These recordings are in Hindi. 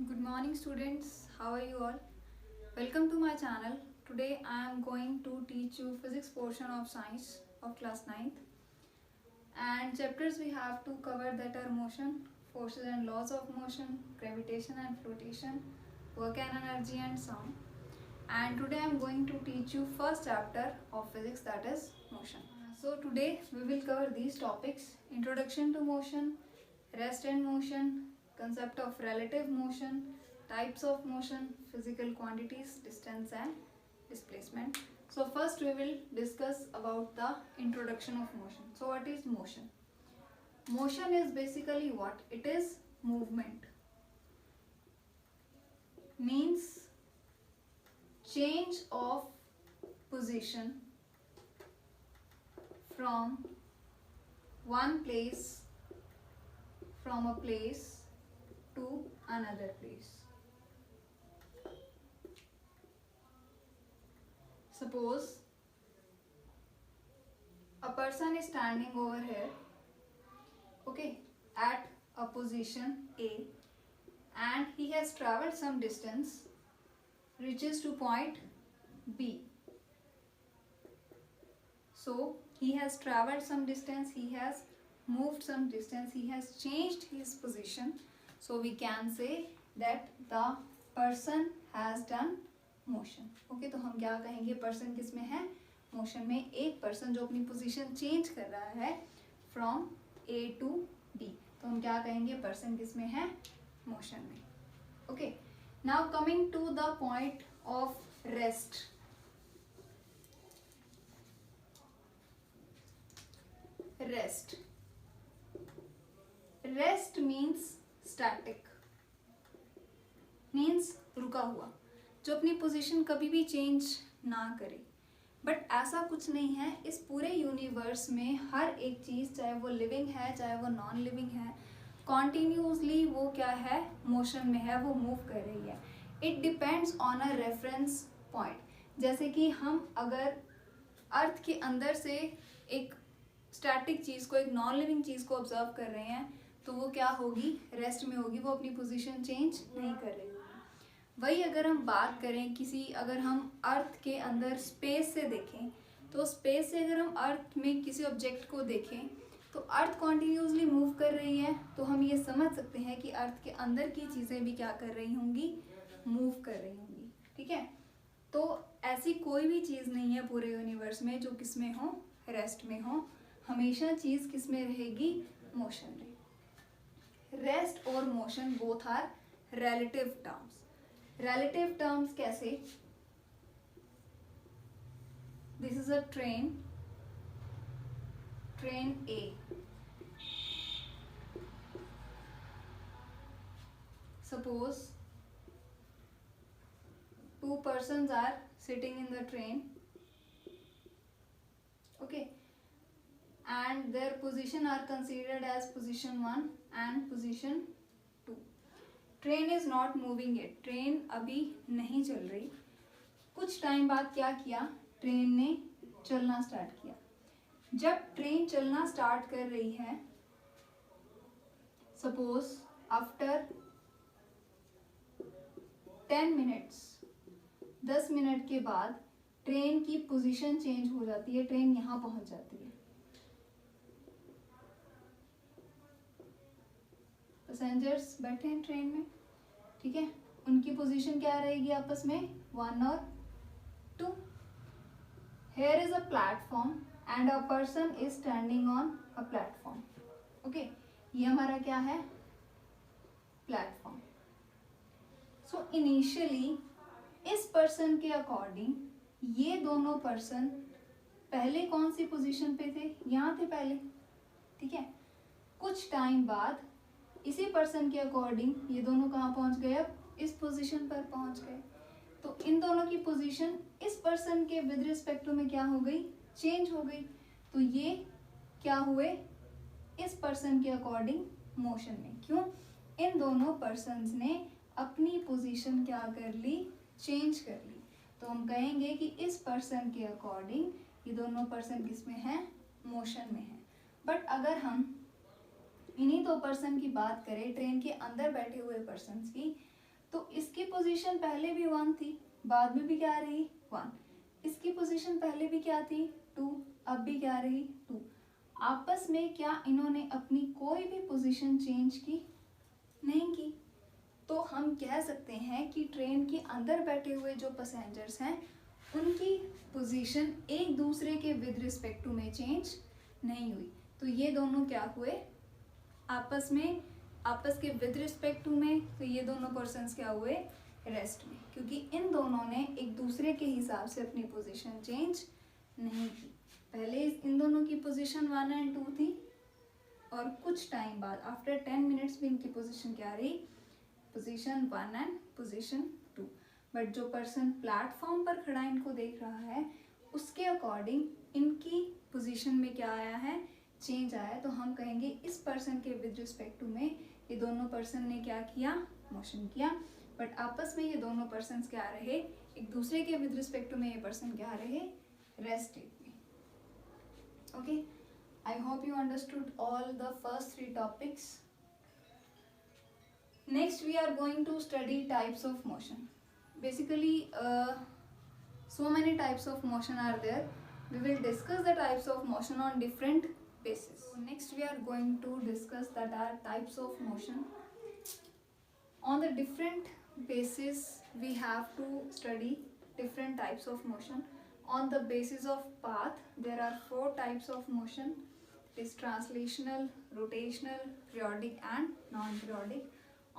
Good morning students, how are you all? Welcome to my channel. Today I am going to teach you physics portion of science of class 9th, and chapters we have to cover that are motion, forces and laws of motion, gravitation and flotation, work and energy and sound. And today I am going to teach you first chapter of physics, that is motion. So today we will cover these topics: introduction to motion, rest and motion, concept of relative motion, types of motion, physical quantities, distance and displacement. So first we will discuss about the introduction of motion. So what is motion? Motion is basically what? It is movement. Means change of position from one place, from a place to another place. Suppose a person is standing over here, okay, at a position A, and he has traveled some distance, reaches to point B. So he has traveled some distance, he has moved some distance, he has changed his position. So we can say that the person has done motion. Okay, तो हम क्या कहेंगे? पर्सन किस में है? मोशन में. एक पर्सन जो अपनी पोजीशन चेंज कर रहा है फ्रॉम ए टू बी, तो हम क्या कहेंगे? पर्सन किस में है? मोशन में. Okay, now coming to the point of rest. Rest. Rest means static, means रुका हुआ, जो अपनी पोजीशन कभी भी चेंज ना करे. बट ऐसा कुछ नहीं है. इस पूरे यूनिवर्स में हर एक चीज़, चाहे वो लिविंग है चाहे वो नॉन लिविंग है, कॉन्टिन्यूसली वो क्या है? मोशन में है, वो मूव कर रही है. It depends on a reference point. जैसे कि हम अगर अर्थ के अंदर से एक स्टैटिक चीज़ को, एक नॉन लिविंग चीज़ को ऑब्जर्व कर रहे हैं, तो वो क्या होगी? रेस्ट में होगी, वो अपनी पोजीशन चेंज नहीं कर रही होगी. वही अगर हम बात करें किसी, अगर हम अर्थ के अंदर स्पेस से देखें, तो स्पेस से अगर हम अर्थ में किसी ऑब्जेक्ट को देखें, तो अर्थ कॉन्टिन्यूसली मूव कर रही है, तो हम ये समझ सकते हैं कि अर्थ के अंदर की चीज़ें भी क्या कर रही होंगी? मूव कर रही होंगी. ठीक है, तो ऐसी कोई भी चीज़ नहीं है पूरे यूनिवर्स में जो किस में हो? रेस्ट में हो. हमेशा चीज़ किस में रहेगी? मोशन में. रेस्ट और motion both are relative terms. Relative terms कैसे? This is a train A. Suppose two persons are sitting in the train, okay, and their position are considered as position 1 and position 2. Train is not moving it. Train अभी नहीं चल रही. कुछ टाइम बाद क्या किया? ट्रेन ने चलना स्टार्ट किया. जब ट्रेन चलना स्टार्ट कर रही है, सपोज आफ्टर 10 मिनट्स, 10 मिनट के बाद ट्रेन की पोजीशन चेंज हो जाती है. ट्रेन यहाँ पहुंच जाती है. पैसेंजर्स बैठे हैं ट्रेन में, ठीक है, उनकी पोजीशन क्या रहेगी आपस में? 1 और 2. Here is a platform and a person is standing on a platform. Okay, ये हमारा क्या है? प्लेटफॉर्म. सो इनिशियली इस पर्सन के अकॉर्डिंग ये दोनों पर्सन पहले कौन सी पोजीशन पे थे? यहाँ थे पहले. ठीक है, कुछ टाइम बाद इसी पर्सन के अकॉर्डिंग ये दोनों कहाँ पहुँच गए? अब इस पोजीशन पर पहुँच गए. तो इन दोनों की पोजीशन इस पर्सन के विद रिस्पेक्ट में क्या हो गई? चेंज हो गई. तो ये क्या हुए? इस पर्सन के अकॉर्डिंग मोशन में. क्यों? इन दोनों पर्सन्स ने अपनी पोजीशन क्या कर ली? चेंज कर ली. तो हम कहेंगे कि इस पर्सन के अकॉर्डिंग ये दोनों पर्सन किस में है? मोशन में है. बट अगर हम इन्हीं दो पर्सन की बात करें, ट्रेन के अंदर बैठे हुए पर्सन की, तो इसकी पोजीशन पहले भी 1 थी, बाद में भी क्या रही 1। इसकी पोजीशन पहले भी क्या थी 2, अब भी क्या रही 2। आपस में क्या इन्होंने अपनी कोई भी पोजीशन चेंज की? नहीं की। तो हम कह सकते हैं कि ट्रेन के अंदर बैठे हुए जो पैसेंजर्स हैं उनकी पोजीशन एक दूसरे के विद रिस्पेक्ट टू में चेंज नहीं हुई। तो ये दोनों क्या हुए? आपस के विद रिस्पेक्ट टू में। तो ये दोनों पर्सन्स क्या हुए? रेस्ट में, क्योंकि इन दोनों ने एक दूसरे के हिसाब से अपनी पोजीशन चेंज नहीं की। पहले इन दोनों की पोजीशन 1 एंड 2 थी और कुछ टाइम बाद आफ्टर 10 मिनट्स भी इनकी पोजीशन क्या रही? Position 1 and position 2। बट जो पर्सन प्लेटफॉर्म पर खड़ा इनको देख रहा है उसके अकॉर्डिंग इनकी पोजीशन में क्या आया है? चेंज आया है। तो हम कहेंगे इस पर्सन के विद रिस्पेक्ट टू में ये दोनों पर्सन ने क्या किया? मोशन किया। बट आपस में ये दोनों पर्सन क्या रहे? एक दूसरे के विद रिस्पेक्ट टू में ये पर्सन क्या रहे? रेस्ट स्टेट में। Okay, I hope you understood all the first 3 topics. Next we are going to study types of motion. Basically so many types of motion are there. We will discuss the types of motion on different basis. So next we are going to discuss that are types of motion. On the different basis we have to study different types of motion. On the basis of path there are 4 types of motion. It is translational, rotational, periodic and non-periodic.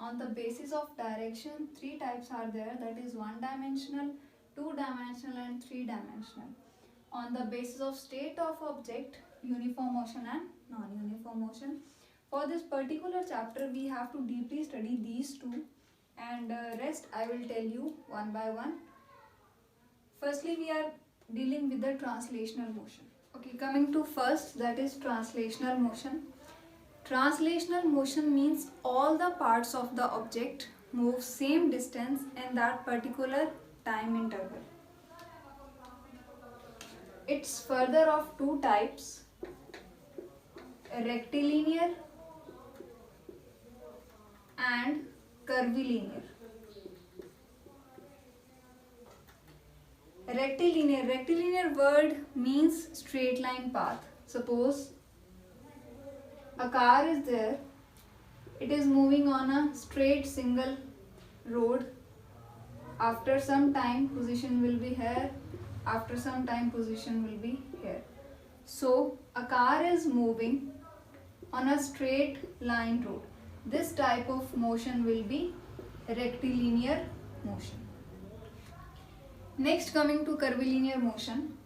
On the basis of direction 3 types are there, that is 1-dimensional, 2-dimensional and 3-dimensional. On the basis of state of object, uniform motion and non-uniform motion. For this particular chapter we have to deeply study these 2 and rest I will tell you one by one. Firstly we are dealing with the translational motion. Okay, coming to first, that is translational motion. Translational motion means all the parts of the object move same distance in that particular time interval. It's further of 2 types, rectilinear and curvilinear. Rectilinear word means straight line path. Suppose a car is there, it is moving on a straight single road. After some time position will be here, after some time position will be here. So a car is moving on a straight line road. This type of motion will be rectilinear motion. Next, coming to curvilinear motion.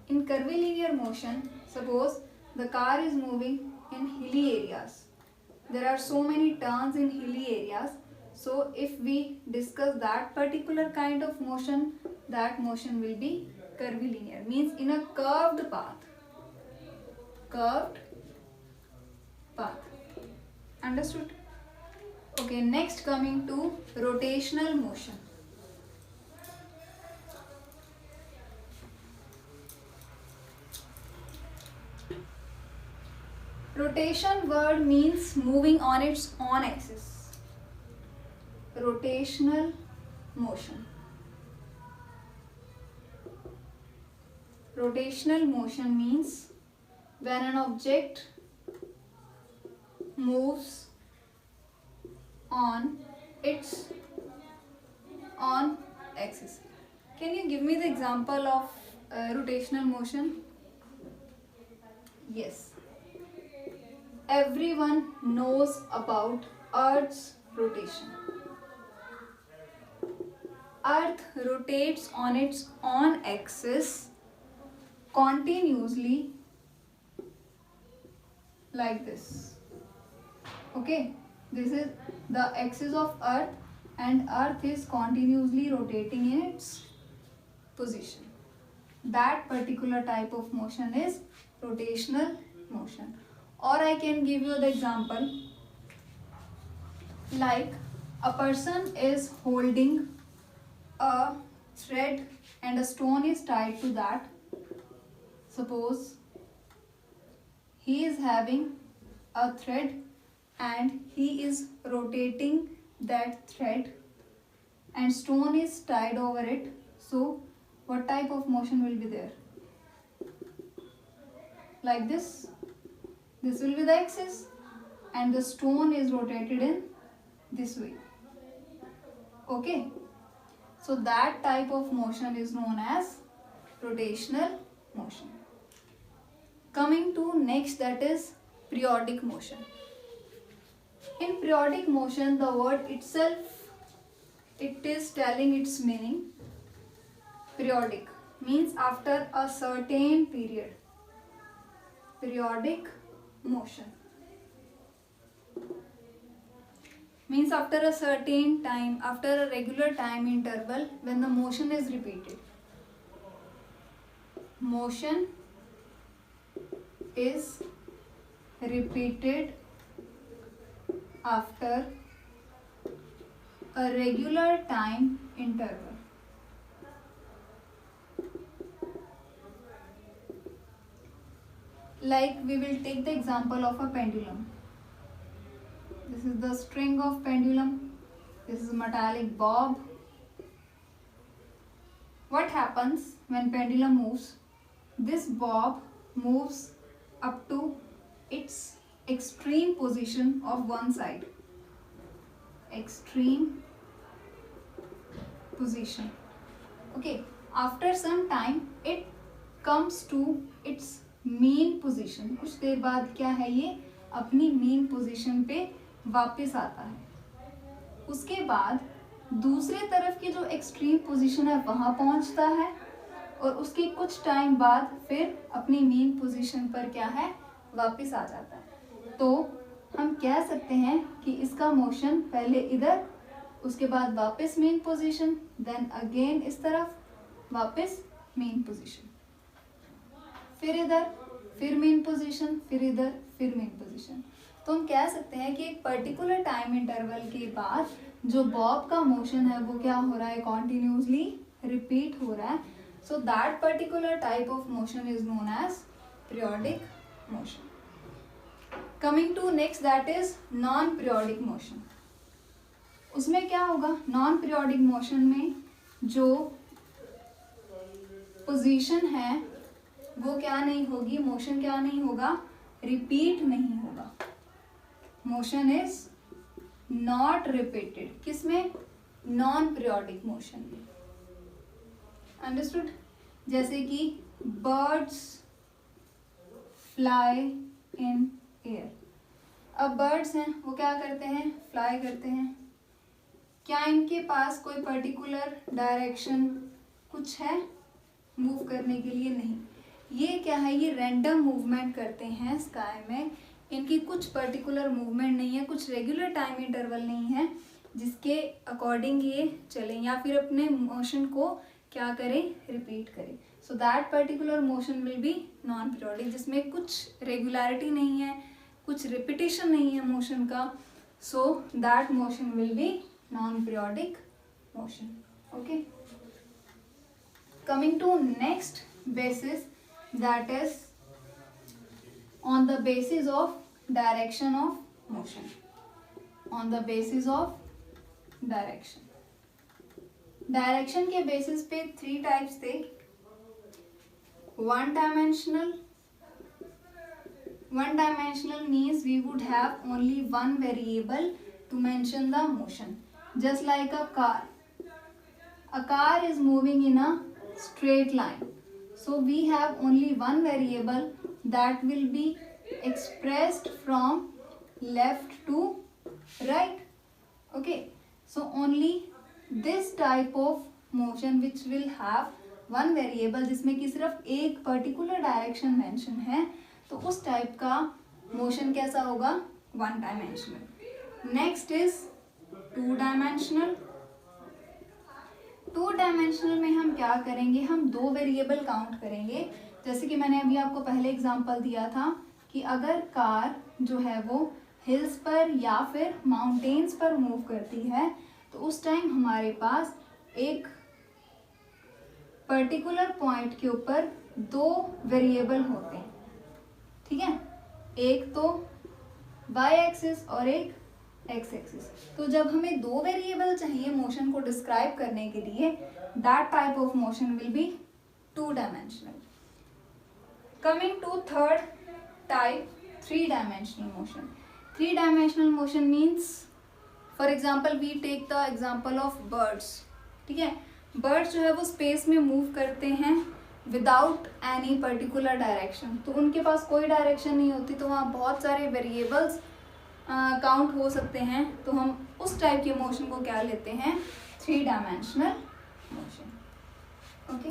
In curvilinear motion, suppose the car is moving in hilly areas. There are so many turns in hilly areas. So if we discuss that particular kind of motion, that motion will be curvilinear, means in a curved path. Curved path. Understood? Okay, next coming to rotational motion. Rotation word means moving on its own axis. Rotational motion. Rotational motion means when an object moves on its own axis. Can you give me the example of rotational motion? Yes. Everyone knows about Earth's rotation. Earth rotates on its own axis continuously like this. Okay, this is the axis of Earth and Earth is continuously rotating in its position. That particular type of motion is rotational motion. Or I can give you the example like a person is holding a thread and a stone is tied to that. Suppose he is having a thread and he is rotating that thread and stone is tied over it, so what type of motion will be there? Like this will be the axis and the stone is rotated in this way. Okay, so that type of motion is known as rotational motion. Coming to next, that is periodic motion. In periodic motion, the word itself, it is telling its meaning. Periodic means after a certain period. Periodic motion means after a certain time, after a regular time interval, when the motion is repeated. Motion is repeated after a regular time interval. Like we will take the example of a pendulum. This is the string of pendulum. This is metallic bob. What happens when pendulum moves? This bob moves up to its extreme position of one side. Extreme position. Okay, after some time it comes to its mean position. कुछ देर बाद क्या है, ये अपनी mean position पे वापस आता है. उसके बाद दूसरे तरफ की जो एक्सट्रीम पोजीशन है वहां पहुंचता है और उसके कुछ टाइम बाद फिर अपनी मेन पोजीशन पर क्या है, वापस आ जाता है. तो हम कह सकते हैं कि इसका मोशन पहले इधर, उसके बाद वापस मेन पोजीशन, देन अगेन इस तरफ, वापस मेन पोजीशन, फिर इधर, फिर मेन पोजीशन, फिर इधर, फिर मेन पोजीशन. तो हम कह सकते हैं कि एक पर्टिकुलर टाइम इंटरवल के बाद जो बॉब का मोशन है वो क्या हो रहा है, कॉन्टिन्यूसली रिपीट हो रहा है. So that particular type of motion is known as periodic motion. Coming to next, that is non periodic motion. उसमें क्या होगा, नॉन पीरियोडिक मोशन में जो पोजीशन है वो क्या नहीं होगी, मोशन क्या नहीं होगा, रिपीट नहीं होगा. Motion is not repeated. किसमें, नॉन पीरियोडिक मोशन में. अंडरस्टूड. जैसे कि बर्ड्स फ्लाई इन एयर. अब बर्ड्स हैं वो क्या करते हैं, फ्लाई करते हैं. क्या इनके पास कोई पर्टिकुलर डायरेक्शन कुछ है मूव करने के लिए? नहीं. ये क्या है, ये रैंडम मूवमेंट करते हैं स्काई में. इनकी कुछ पर्टिकुलर मूवमेंट नहीं है, कुछ रेगुलर टाइम इंटरवल नहीं है जिसके अकॉर्डिंग ये चलें या फिर अपने मोशन को क्या करें, रिपीट करें. सो that particular motion will be non periodic, जिसमें कुछ रेगुलरिटी नहीं है, कुछ रिपीटिशन नहीं है मोशन का. So that motion will be non periodic motion. Okay, coming to next basis, that is on the basis of direction of motion. On the basis of direction. Direction के बेसिस पे 3 टाइप्स थे. One dimensional means we would have only one variable to mention the motion, just like a car. A car is moving in a straight line, so we have only one variable that will be expressed from left to right. Okay, so only this type of motion which will have one variable, जिसमें कि सिर्फ एक पर्टिकुलर डायरेक्शन मेंशन है, तो उस टाइप का मोशन कैसा होगा, one dimensional. Next is two dimensional. Two dimensional में हम क्या करेंगे, हम 2 वेरिएबल काउंट करेंगे. जैसे कि मैंने अभी आपको पहले एग्जांपल दिया था कि अगर कार जो है वो हिल्स पर या फिर माउंटेन्स पर मूव करती है तो उस टाइम हमारे पास एक पर्टिकुलर पॉइंट के ऊपर 2 वेरिएबल होते हैं. ठीक है, एक तो वाई एक्सिस और एक एक्स एक्सिस। तो जब हमें दो वेरिएबल चाहिए मोशन को डिस्क्राइब करने के लिए, that type of motion will be two dimensional. Coming to third type, three dimensional motion. Three dimensional motion means, for example we take the example of birds. ठीक है, बर्ड्स जो है वो स्पेस में मूव करते हैं विदाउट एनी पर्टिकुलर डायरेक्शन। तो उनके पास कोई डायरेक्शन नहीं होती, तो वहाँ बहुत सारे वेरिएबल्स काउंट हो सकते हैं। तो हम उस टाइप के मोशन को क्या लेते हैं, three dimensional motion. Okay,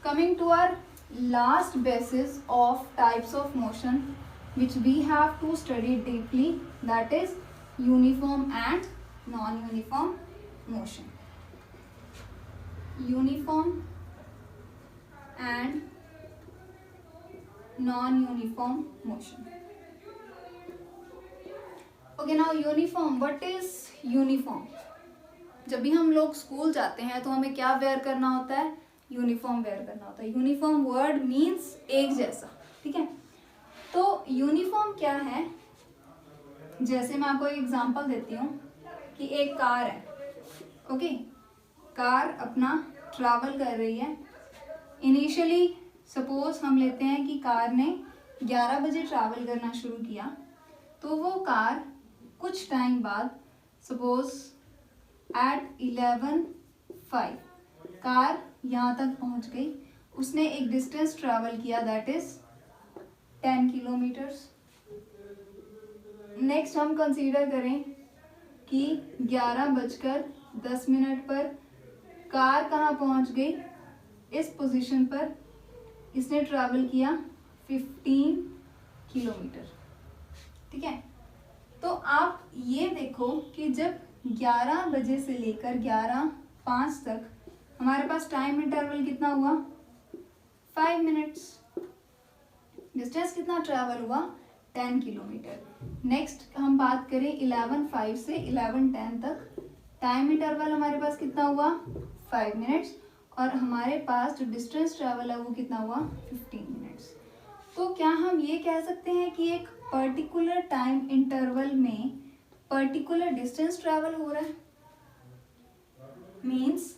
coming to our last basis of types of motion which we have to study deeply, that is uniform and non-uniform motion. Uniform and non-uniform motion. Okay, now uniform, what is uniform? जब भी हम लोग स्कूल जाते हैं तो हमें क्या वेयर करना होता है, यूनिफॉर्म वेयर करना होता है। यूनिफॉर्म वर्ड मीन्स एक जैसा। ठीक है, तो यूनिफॉर्म क्या है, जैसे मैं आपको एक एग्जांपल देती हूँ कि एक कार है। ओके, कार अपना ट्रैवल कर रही है। इनिशियली सपोज हम लेते हैं कि कार ने 11 बजे ट्रैवल करना शुरू किया, तो वो कार कुछ टाइम बाद सपोज एट 11:05 कार यहाँ तक पहुँच गई। उसने एक डिस्टेंस ट्रैवल किया, दैट इज 10 किलोमीटर्स। नेक्स्ट हम कंसीडर करें कि 11:10 पर कार कहाँ पहुँच गई, इस पोजीशन पर इसने ट्रैवल किया 15 किलोमीटर। ठीक है, तो आप ये देखो कि जब 11 बजे से लेकर 11:05 तक हमारे पास टाइम इंटरवल कितना हुआ, 5 मिनट्स। डिस्टेंस कितना ट्रैवल हुआ, 10 किलोमीटर। नेक्स्ट हम बात करें 11:05 से 11:10 तक, टाइम इंटरवल हमारे पास कितना हुआ, 5 मिनट्स, और हमारे पास जो डिस्टेंस ट्रैवल है वो कितना हुआ, 15 मिनट्स। तो क्या हम ये कह सकते हैं कि एक पर्टिकुलर टाइम इंटरवल में पर्टिकुलर डिस्टेंस ट्रैवल हो रहा है? मीन्स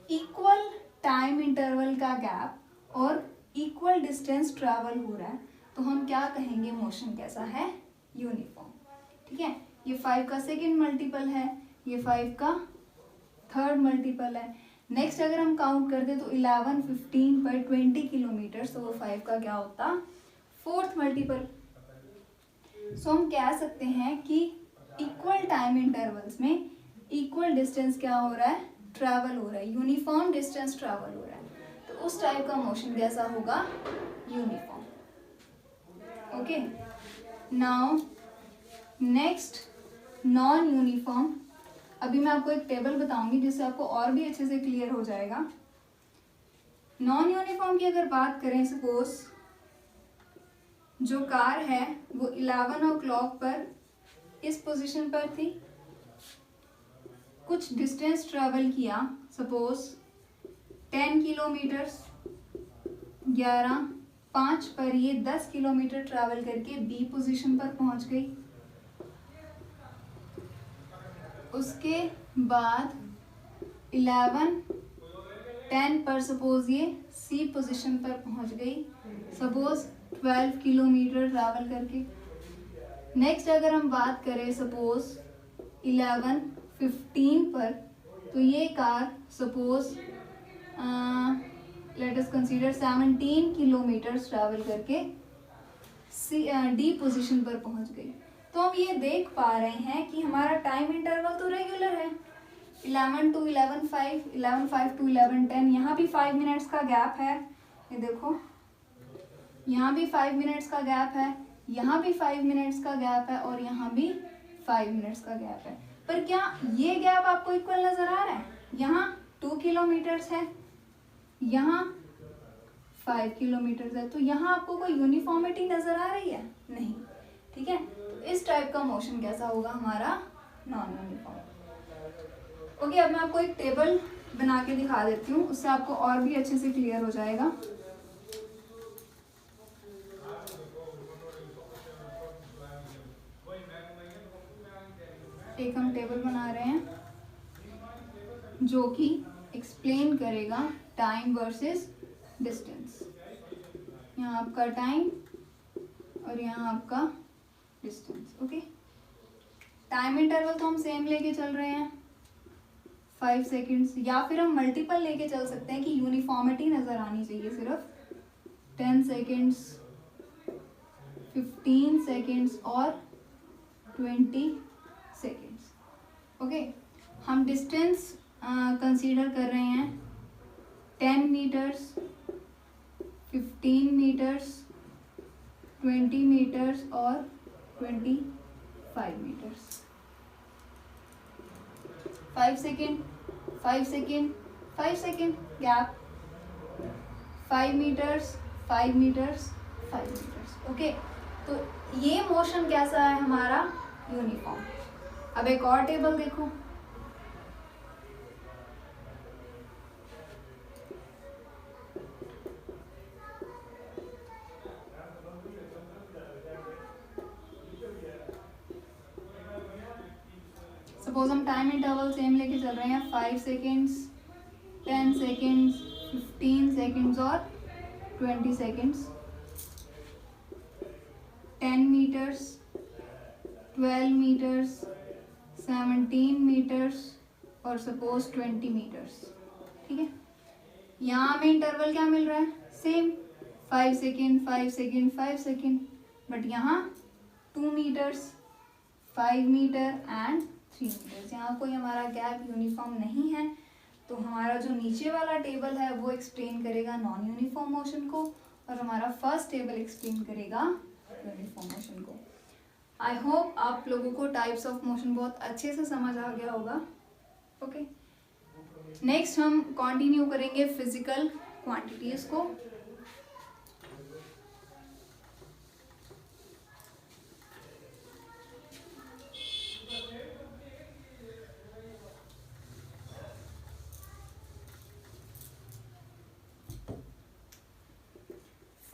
इक्वल टाइम इंटरवल का गैप और इक्वल डिस्टेंस ट्रैवल हो रहा है, तो हम क्या कहेंगे, मोशन कैसा है, यूनिफॉर्म। ठीक है, ये 5 का सेकेंड मल्टीपल है, ये 5 का थर्ड मल्टीपल है। नेक्स्ट अगर हम काउंट कर दे तो 11:15 पर 20 किलोमीटर, तो वो 5 का क्या होता, फोर्थ मल्टीपल। सो हम कह सकते हैं कि इक्वल टाइम इंटरवल्स में इक्वल डिस्टेंस क्या हो रहा है, ट्रैवल हो रहा है, यूनिफॉर्म डिस्टेंस ट्रैवल हो रहा है। तो उस टाइप का मोशन कैसा होगा, uniform. Okay, now next non uniform. अभी मैं आपको एक टेबल बताऊंगी जिससे आपको और भी अच्छे से क्लियर हो जाएगा। नॉन यूनिफॉर्म की अगर बात करें, सपोज जो कार है वो 11 o'clock पर इस पोजीशन पर थी, कुछ डिस्टेंस ट्रेवल किया, सपोज 10 किलोमीटर्स, 11:05 पर ये 10 किलोमीटर ट्रैवल करके बी पोजीशन पर पहुंच गई। उसके बाद 11:10 पर सपोज ये सी पोजीशन पर पहुंच गई, सपोज 12 किलोमीटर ट्रैवल करके। नेक्स्ट अगर हम बात करें सपोज 11:15 पर, तो ये car suppose let us consider 17 kilometre travel करके डी पोजीशन पर पहुंच गई। तो हम ये देख पा रहे हैं कि हमारा टाइम इंटरवल तो रेगुलर है, 11 to 11:05, 11:05 to 11:10। यहाँ भी 5 मिनट्स का गैप है, ये देखो यहाँ भी 5 मिनट्स का गैप है, यहाँ भी 5 मिनट्स का गैप है, और यहाँ भी 5 मिनट्स का गैप है। पर क्या ये गैप आपको इक्वल नजर आ रहा है? यहाँ 2 किलोमीटर्स है, यहाँ 5 किलोमीटर्स है, तो यहाँ आपको कोई यूनिफॉर्मिटी नजर आ रही है? नहीं। ठीक है, तो इस टाइप का मोशन कैसा होगा हमारा? Non uniform. ओके, अब मैं आपको एक टेबल बना के दिखा देती हूँ, उससे आपको और भी अच्छे से क्लियर हो जाएगा। एक हम टेबल बना रहे हैं जो कि एक्सप्लेन करेगा टाइम वर्सेस डिस्टेंस। यहाँ आपका टाइम और यहाँ आपका डिस्टेंस। ओके, टाइम इंटरवल तो हम सेम लेके चल रहे हैं 5 सेकेंड्स, या फिर हम मल्टीपल लेके चल सकते हैं कि यूनिफॉर्मिटी नज़र आनी चाहिए। सिर्फ 10 सेकेंड्स, 15 सेकेंड्स और 20 सेकेंड्स। ओके, हम डिस्टेंस कंसीडर कर रहे हैं 10 मीटर्स, 15 मीटर्स, 20 मीटर्स और 25 metres. 5 second, 5 second, 5 second gap, 5 metres, 5 metres, 5 metres. Okay, तो ये मोशन कैसा है हमारा? यूनिफॉर्म। अब एक और टेबल देखो, सपोज हम टाइम इंटरवल सेम लेके चल रहे हैं 5 सेकेंड्स, 10 सेकेंड्स, 15 सेकेंड्स और 20 सेकेंड्स। 10 मीटर्स, 12 मीटर्स, 17 मीटर्स और सपोज 20 मीटर्स। ठीक है, यहाँ हमें इंटरवल क्या मिल रहा है? Same 5 second, 5 second, 5 second, but यहाँ 2 मीटर्स, 5 मीटर एंड 3 मीटर्स। यहाँ कोई हमारा गैप यूनिफॉर्म नहीं है, तो हमारा जो नीचे वाला टेबल है वो एक्सप्लेन करेगा नॉन यूनिफॉर्म मोशन को, और हमारा फर्स्ट टेबल एक्सप्लेन करेगा यूनिफॉर्म मोशन को। आई होप आप लोगों को टाइप्स ऑफ मोशन बहुत अच्छे से समझ आ गया होगा। ओके, नेक्स्ट हम कंटिन्यू करेंगे फिजिकल क्वांटिटीज को।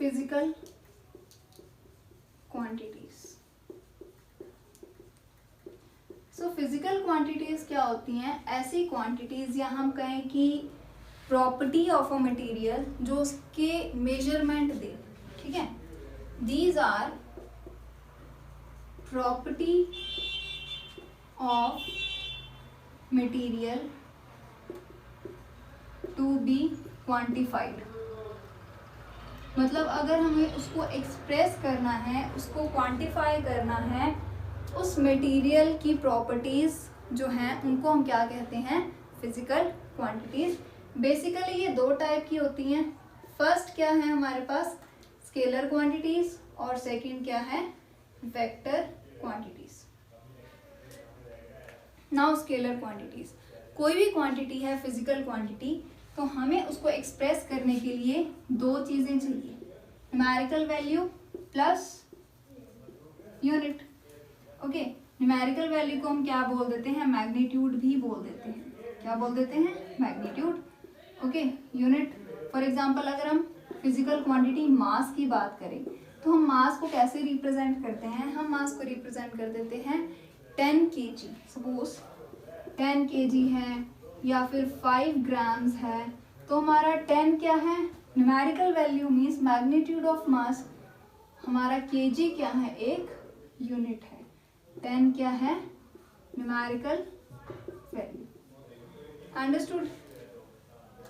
Physical quantities. So physical quantities क्या होती हैं? ऐसी क्वांटिटीज या हम कहें कि प्रॉपर्टी ऑफ अ मटेरियल जो उसके मेजरमेंट दे। ठीक है, these are property of material to be quantified. मतलब अगर हमें उसको एक्सप्रेस करना है, उसको क्वांटिफाई करना है, उस मटेरियल की प्रॉपर्टीज जो हैं उनको हम क्या कहते हैं? Physical quantities. बेसिकली ये दो टाइप की होती हैं। फर्स्ट क्या है हमारे पास? स्केलर क्वांटिटीज, और सेकंड क्या है? Vector quantities. Now scalar quantities, कोई भी क्वांटिटी है फिजिकल क्वांटिटी, तो हमें उसको एक्सप्रेस करने के लिए दो चीजें चाहिए, numerical value plus unit. Okay, numerical value को हम क्या बोल देते हैं? मैग्नीट्यूड भी बोल देते हैं। क्या बोल देते हैं? Magnitude. Okay, unit, for example अगर हम फिजिकल क्वांटिटी मास की बात करें तो हम मास को कैसे रिप्रेजेंट करते हैं? हम मास को रिप्रेजेंट कर देते हैं 10 kg। सपोज 10 kg है या फिर 5 ग्राम्स है, तो हमारा 10 क्या है? Numerical value means magnitude of mass. हमारा kg क्या है? एक यूनिट है। 10 क्या है? Numerical value. Understood?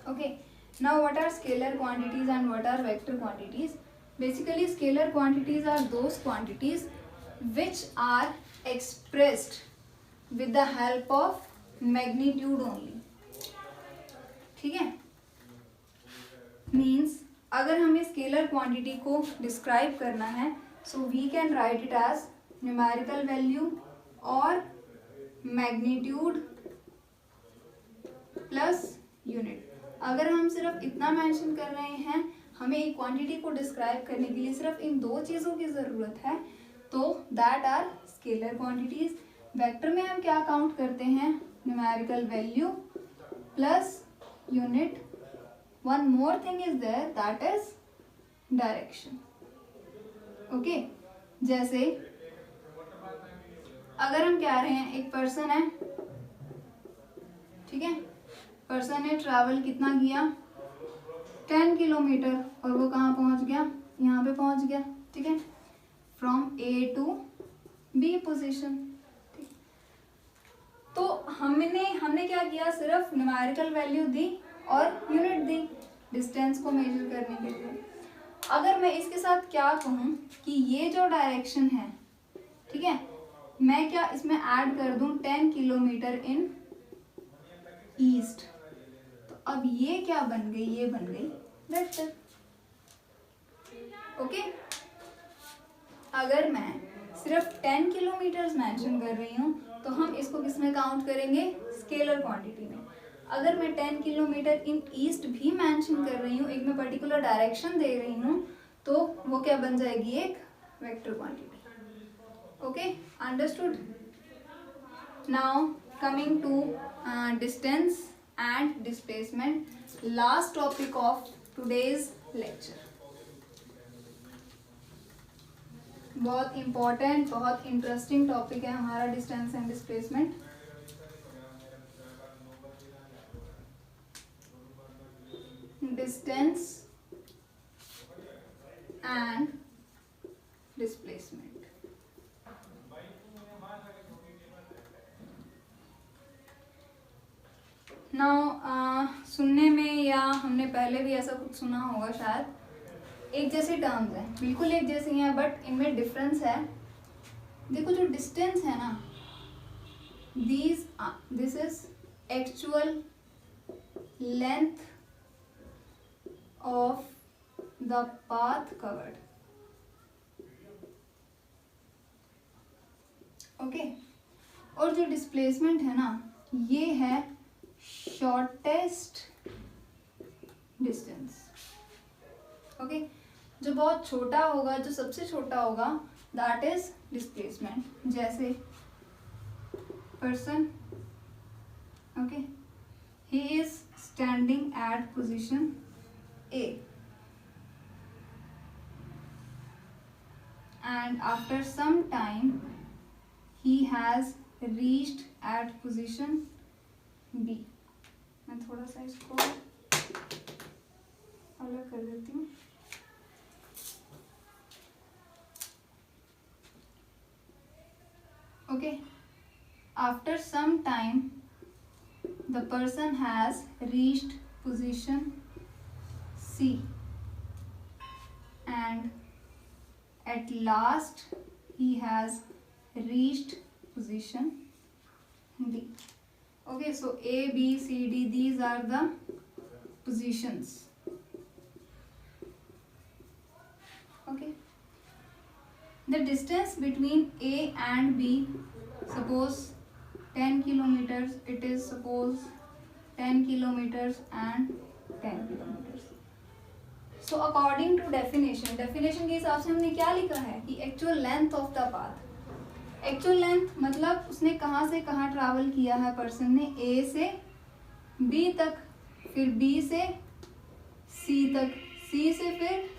Okay, now what are scalar quantities and what are vector quantities? Basically scalar quantities are those quantities which are expressed with the help of magnitude only। ठीक है, मीन्स अगर हमें स्केलर क्वांटिटी को डिस्क्राइब करना है, so we can write it as numerical value और मैग्नीट्यूड प्लस यूनिट। अगर हम सिर्फ इतना मेंशन कर रहे हैं, हमें एक क्वांटिटी को डिस्क्राइब करने के लिए सिर्फ इन दो चीज़ों की ज़रूरत है, तो that are scalar quantities. Vector में हम क्या काउंट करते हैं? Numerical value plus unit. One more thing is there, that is direction. Okay, जैसे अगर हम कह रहे हैं एक पर्सन है, ठीक है, पर्सन ने ट्रैवल कितना किया 10 किलोमीटर और वो कहाँ पहुंच गया, यहाँ पे पहुंच गया, ठीक है, from A to B position. तो हमने क्या किया, सिर्फ न्यूमेरिकल वैल्यू दी और यूनिट दी डिस्टेंस को मेजर करने के लिए। अगर मैं इसके साथ क्या कहूँ कि ये जो डायरेक्शन है, ठीक है, मैं क्या इसमें ऐड कर दूं 10 किलोमीटर इन ईस्ट, तो अब ये क्या बन गई, ये बन गई वेक्टर। ओके, अगर मैं सिर्फ 10 किलोमीटर्स मेंशन कर रही हूँ तो हम इसको किस में काउंट करेंगे, स्केलर क्वांटिटी में। अगर मैं 10 किलोमीटर इन ईस्ट भी मेंशन कर रही हूँ, एक मैं पर्टिकुलर डायरेक्शन दे रही हूँ, तो वो क्या बन जाएगी, एक vector quantity. Okay, understood. Now coming to distance and displacement, last topic of today's lecture. बहुत इंपॉर्टेंट, बहुत इंटरेस्टिंग टॉपिक है हमारा distance and displacement. Distance and displacement. Now सुनने में या हमने पहले भी ऐसा कुछ सुना होगा शायद, एक जैसी टर्म्स हैं, बिल्कुल एक जैसी हैं, बट इनमें डिफरेंस है। देखो जो डिस्टेंस है ना, this is actual length of the path covered. Okay, और जो डिस्प्लेसमेंट है ना, ये है शॉर्टेस्ट डिस्टेंस। ओके, जो बहुत छोटा होगा, जो सबसे छोटा होगा, दैट इज डिस्प्लेसमेंट। जैसे person, okay, he is standing at position A and after some time he has reached at position B। मैं थोड़ा सा इसको अलग कर देती हूँ। Okay, after some time the person has reached position C and at last he has reached position D। Okay, so A, B, C, D, these are the positions। Okay, the distance between A and B, suppose 10 kilometers, it is suppose 10 kilometers and 10 kilometers। So according to definition के हिसाब से हमने क्या लिखा है कि actual length of the path। actual length मतलब उसने कहाँ से कहाँ ट्रैवल किया है, पर्सन ने A से B तक, फिर B से C तक, C से फिर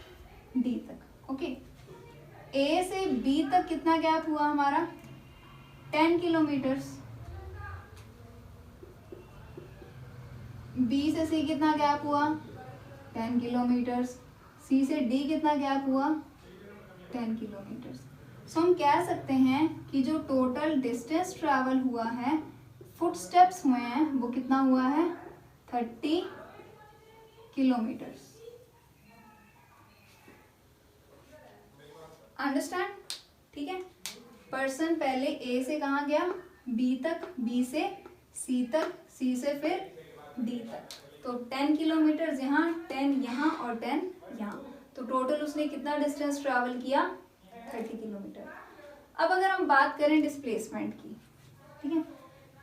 D तक। ओके, A से B तक कितना गैप हुआ हमारा 10 किलोमीटर्स, B से C कितना गैप हुआ 10 किलोमीटर्स, C से D कितना गैप हुआ 10 किलोमीटर्स। सो हम कह सकते हैं कि जो टोटल डिस्टेंस ट्रैवल हुआ है, फुट स्टेप्स हुए हैं, वो कितना हुआ है 30 किलोमीटर्स। अंडरस्टैंड, ठीक है। पर्सन पहले A से कहाँ गया B तक, B से C तक, C से फिर D तक, तो 10 किलोमीटर यहाँ, 10 यहाँ और 10 यहाँ, तो टोटल उसने कितना डिस्टेंस ट्रैवल किया 30 किलोमीटर। अब अगर हम बात करें डिस्प्लेसमेंट की, ठीक है,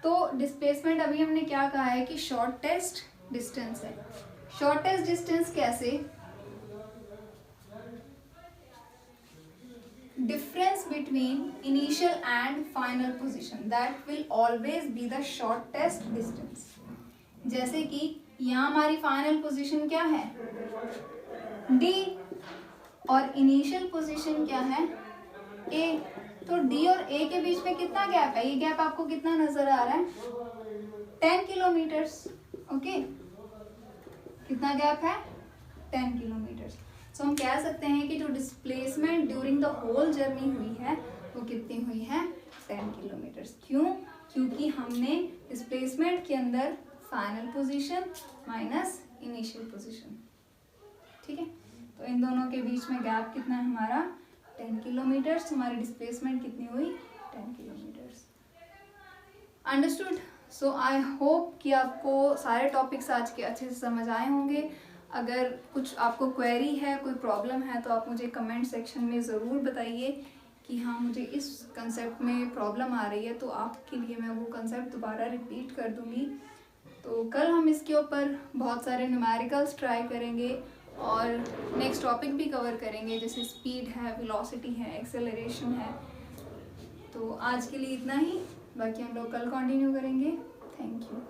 तो डिस्प्लेसमेंट अभी हमने क्या कहा है कि शॉर्टेस्ट डिस्टेंस है। शॉर्टेस्ट डिस्टेंस कैसे, difference between initial and final position, that will always be the shortest distance. जैसे कि यहाँ हमारी फाइनल पोजीशन क्या है D और इनिशियल पोजीशन क्या है A, तो डी और ए के बीच में कितना गैप है, ये गैप आपको कितना नजर आ रहा है, 10 किलोमीटर्स। ओके, कितना गैप है, 10 किलोमीटर्स। सो हम कह सकते हैं कि जो displacement during the whole journey हुई है वो कितनी हुई है, 10 किलोमीटर्स। क्यों, क्योंकि हमने डिस्प्लेसमेंट के अंदर final position minus initial position, ठीक है। तो इन दोनों के बीच में गैप कितना है हमारा, 10 किलोमीटर्स। हमारी डिस्प्लेसमेंट कितनी हुई, 10 kilometres. Understood. So I hope कि आपको सारे टॉपिक्स आज के अच्छे से समझ आए होंगे। अगर कुछ आपको क्वेरी है, कोई प्रॉब्लम है, तो आप मुझे कमेंट सेक्शन में ज़रूर बताइए कि हाँ मुझे इस कंसेप्ट में प्रॉब्लम आ रही है, तो आपके लिए मैं वो कंसेप्ट दोबारा रिपीट कर दूँगी। तो कल हम इसके ऊपर बहुत सारे न्यूमेरिकल्स ट्राई करेंगे और नेक्स्ट टॉपिक भी कवर करेंगे, जैसे स्पीड है, वेलोसिटी है, एक्सेलरेशन है। तो आज के लिए इतना ही, बाकी हम लोग कल कंटिन्यू करेंगे। Thank you.